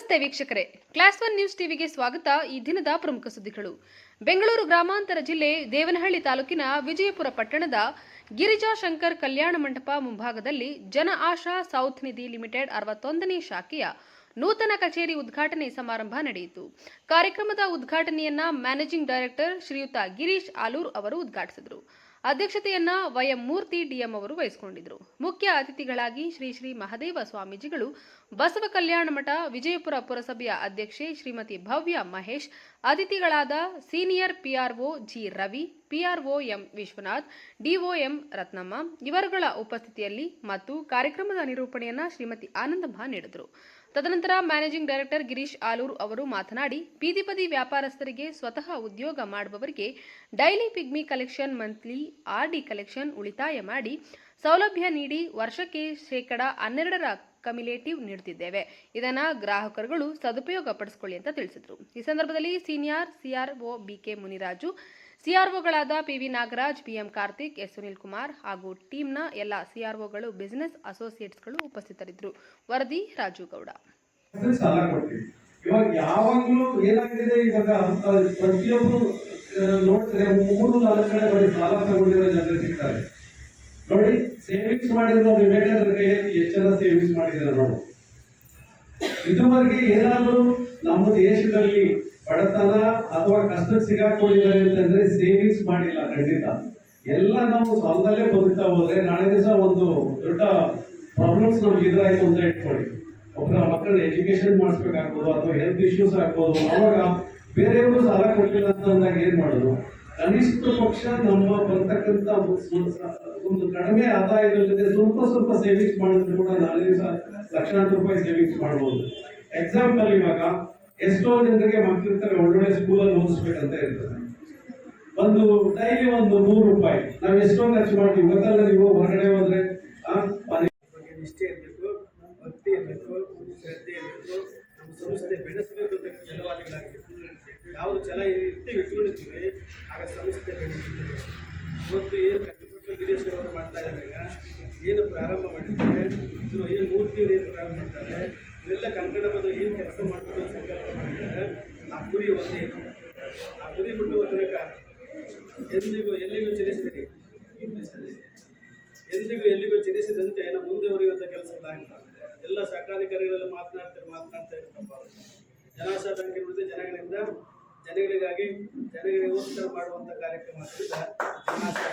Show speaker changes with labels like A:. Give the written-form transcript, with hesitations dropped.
A: ನಮಸ್ತೆ ವೀಕ್ಷಕರೇ, class 1 news ಟಿವಿಗೆ ಸ್ವಾಗತ. ಈ ದಿನದ ಪ್ರಮುಖ ಸುದ್ದಿಗಳು. ಬೆಂಗಳೂರು ಗ್ರಾಮಾಂತರ ಜಿಲ್ಲೆ ದೇವನಹಳ್ಳಿ ತಾಲೂಕಿನ ವಿಜಯಪುರ ಪಟ್ಟಣದ ಗಿರಿಜಾ ಶಂಕರ್ ಕಲ್ಯಾಣ ಮಂಟಪ ಮುಂಭಾಗದಲ್ಲಿ ಜನ ಆಶಾ ಸೌತ್ ನಿಧಿ ಲಿಮಿಟೆಡ್ 61ನೇ ಶಾಖೆಯ ನೂತನ ಕಚೇರಿ ಉದ್ಘಾಟನೆ ಸಮಾರಂಭ ನಡೆಯಿತು. ಕಾರ್ಯಕ್ರಮದ ಉದ್ಘಾಟನೆಯನ್ನ ಮ್ಯಾನೇಜಿಂಗ್ ಡೈರೆಕ್ಟರ್ ಶ್ರೀಯುತ ಗಿರೀಶ್ ಆಲೂರ್ ಅವರು ಉದ್ಘಾಟಿಸಿದರು. ಅಧ್ಯಕ್ಷತೆಯನ್ನ ವೈಎಂ ಮೂರ್ತಿ ಡಿಎಂ ಅವರು ವಹಿಸಿಕೊಂಡಿದ್ದರು. ಮುಖ್ಯ ಅತಿಥಿಗಳಾಗಿ ಶ್ರೀ ಶ್ರೀ ಮಹದೇವ ಸ್ವಾಮೀಜಿಗಳು, ಬಸವ ಕಲ್ಯಾಣ ಮಠ ವಿಜಯಪುರ ಪುರಸಭೆಯ ಅಧ್ಯಕ್ಷೆ ಶ್ರೀಮತಿ ಭವ್ಯ ಮಹೇಶ್, ಅತಿಥಿಗಳಾದ senior PRO G Ravi, PRO M Vishwanath, DOM Ratnamma ಇವರುಗಳ ಉಪಸ್ಥಿತಿಯಲ್ಲಿ ಮತ್ತು ಕಾರ್ಯಕ್ರಮದ ನಿರೂಪಣೆಯನ್ನ ಶ್ರೀಮತಿ ಆನಂದಮ್ಮ ನೀಡಿದರು. ತದನಂತರ ಮ್ಯಾನೇಜಿಂಗ್ ಡೈರೆಕ್ಟರ್ ಗಿರೀಶ್ ಆಲೂರ್ ಅವರು ಮಾತನಾಡಿ, ಬೀದಿ ಬದಿ ವ್ಯಾಪಾರಸ್ಥರಿಗೆ, ಸ್ವತಃ ಉದ್ಯೋಗ ಮಾಡುವವರಿಗೆ daily pigmy collection, monthly RD collection ಉಳಿತಾಯ ಮಾಡಿ ಸೌಲಭ್ಯ ನೀಡಿ ವರ್ಷಕ್ಕೆ %12 ಕಮ್ಯುಲೇಟಿವ್ ನೀಡುತ್ತಿದ್ದೇವೆ. ಇದನ್ನ ಗ್ರಾಹಕರುಗಳು ಸದುಪಯೋಗ ಪಡಿಸಿಕೊಳ್ಳಿ ಅಂತ ತಿಳಿಸಿದರು. ಈ ಸಂದರ್ಭದಲ್ಲಿ ಸೀನಿಯರ್ ಸಿಆರ್ಒ ಬಿಕೆ ಮುನಿರಾಜು, ಸಿಆರ್ಒಗಳಾದ PV Nagaraj, BM Karthik, S Sunil Kumar ಹಾಗೂ ಟೀಮ್ನ ಎಲ್ಲ ಸಿಆರ್ಒಗಳು, ಬಿಸಿನೆಸ್ ಅಸೋಸಿಯೇಟ್ಸ್ಗಳು ಉಪಸ್ಥಿತರಿದ್ದರು. ವರದಿ ರಾಜು ಗೌಡ.
B: ಇವಾಗ ಯಾವಾಗಲೂ ಏನಾಗಿದೆ, ಇವಾಗ ಪ್ರತಿಯೊಬ್ಬರು ನೋಡಿದ್ರೆ 3-4 ಕಡೆ ಬರೀ ಸಾಲ ತಗೊಂಡಿರೋ ಜನರು ಸಿಗ್ತಾರೆ. ನೋಡಿ, ಸೇವಿಂಗ್ಸ್ ಮಾಡಿದ್ರೆ ವಿವೇಕಾನಂದರಿಗೆ ಎಷ್ಟು ಜನ ಸೇವಿಂಗ್ಸ್ ಮಾಡಿದ್ದಾರೆ ನೋಡಿ. ಇದುವರೆಗೆ ಏನಾದರೂ ನಮ್ಮ ದೇಶದಲ್ಲಿ ಬಡತನ ಅಥವಾ ಕಷ್ಟಕ್ಕೆ ಸಿಗಾಕೊಂಡಿದ್ದಾರೆ ಅಂತಂದ್ರೆ ಸೇವಿಂಗ್ಸ್ ಮಾಡಿಲ್ಲ. ಖಂಡಿತ ಎಲ್ಲ ನಾವು ಸಾಲದಲ್ಲೇ ಬದುಕ್ತಾ ಹೋದ್ರೆ ನಾಳೆ ದಿವಸ ಒಂದು ದೊಡ್ಡ ಪ್ರಾಬ್ಲಮ್ಸ್ ನಮ್ಗೆ ಎದುರಾಯ್ತು ಅಂತ ಇಟ್ಕೊಳ್ಳಿ. ಒಬ್ಬರ ಮಕ್ಕಳನ್ನ ಎಜುಕೇಶನ್ ಮಾಡಿಸ್ಬೇಕಾಗ್ಬೋದು ಅಥವಾ ಹೆಲ್ತ್ ಇಶ್ಯೂಸ್ ಆಗ್ಬೋದು. ಅವಾಗ ಬೇರೆಯವರು ಸಾಲ ಕೊಟ್ಟಿಲ್ಲ ಅಂತಂದಾಗ ಏನ್ ಮಾಡೋದು? ಕನಿಷ್ಠ ಪಕ್ಷ ನಮ್ಮ ಬರ್ತಕ್ಕಂಥ ಒಂದು ಕಡಿಮೆ ಆದಾಯದ ಜೊತೆ ಸ್ವಲ್ಪ ಸೇವಿಂಗ್ಸ್ ಮಾಡಿದ್ರು ಕೂಡ ನಾಳೆ ದಿವಸ ಲಕ್ಷಾಂತರ ರೂಪಾಯಿ ಸೇವಿಂಗ್ಸ್ ಮಾಡ್ಬೋದು. ಎಕ್ಸಾಂಪಲ್, ಇವಾಗ ಎಷ್ಟೋ ಜನರಿಗೆ ಮಕ್ಕಳಿರ್ತಾರೆ, ಒಳ್ಳೊಳ್ಳೆ ಸ್ಕೂಲಲ್ಲಿ ಓದಿಸ್ಬೇಕಂತ ಇರ್ತದೆ. ಒಂದು ಡೈಲಿ ಒಂದು ₹100 ನಾವು ಎಷ್ಟೋ ಖರ್ಚು ಮಾಡ್ತೀವಿ ಗೊತ್ತಲ್ಲ. ನೀವು ಹೊರಗಡೆ ಹೋದ್ರೆ
C: ನಿಷ್ಠೆ ಇರಬೇಕು, ಭಕ್ತಿ ಇರಬೇಕು, ಶ್ರದ್ಧೆ ಇರಬೇಕು, ನಮ್ಮ ಸಂಸ್ಥೆ ಬೆಳೆಸಬೇಕು ಅಂತ ಛಲವಾದಿಗಳಾಗಬೇಕು. ಯಾವುದು ಛಲ ಇಟ್ಕೊಂಡಿರ್ತೀವಿ ಆಗ ಸಂಸ್ಥೆ ಬೆಳೆಸ್ತೀವಿ. ಇವತ್ತು ಏನು ಕಷ್ಟಪಟ್ಟು ಗಿರೀಶ್ ಅವರು ಮಾಡ್ತಾ ಇದ್ದಾರೆ, ಏನು ಪ್ರಾರಂಭ ಮಾಡಿದ್ದಾರೆ, ಇನ್ನು ಏನು ಮೂರ್ತಿಯವರು ಏನು ಪ್ರಾರಂಭ ಮಾಡ್ತಾರೆ, ಇವೆಲ್ಲ ಕನ್ನಡ ಬಂದು ಏನು ಕೆಲಸ ಮಾಡ್ಕೊಂಡು ಸಂಕಲ್ಪ ಮಾಡಿದ್ದಾರೆ. ಆ ಗುರಿ ಒಂದೇ, ಆ ಗುರಿ ಬಿಟ್ಟು ತನಕ ಎಲ್ಲಿಗೂ ಚಲಿಸಿದೆ, ಎಲ್ಲಿಗೂ ಚಲಿಸಿದಂತೆ ನಾವು ಮುಂದೆ ಹೊರೆಯುವಂಥ ಕೆಲಸಗಳಾಗಿಲ್ಲ. ಎಲ್ಲ ಸರ್ಕಾರಾಧಿಕಾರಿಗಳೆಲ್ಲ ಮಾತನಾಡ್ತಾ ಇರ್ತಪ್ಪ. ಜನಾಶಾ ಬ್ಯಾಂಕ್ ಇರುವುದು ಜನಗಳಿಂದ ಜನಗಳಿಗಾಗಿ ಜನಗಳಿಗೋಸ್ಕರ ಮಾಡುವಂಥ ಕಾರ್ಯಕ್ರಮ ಜನಾಶಾ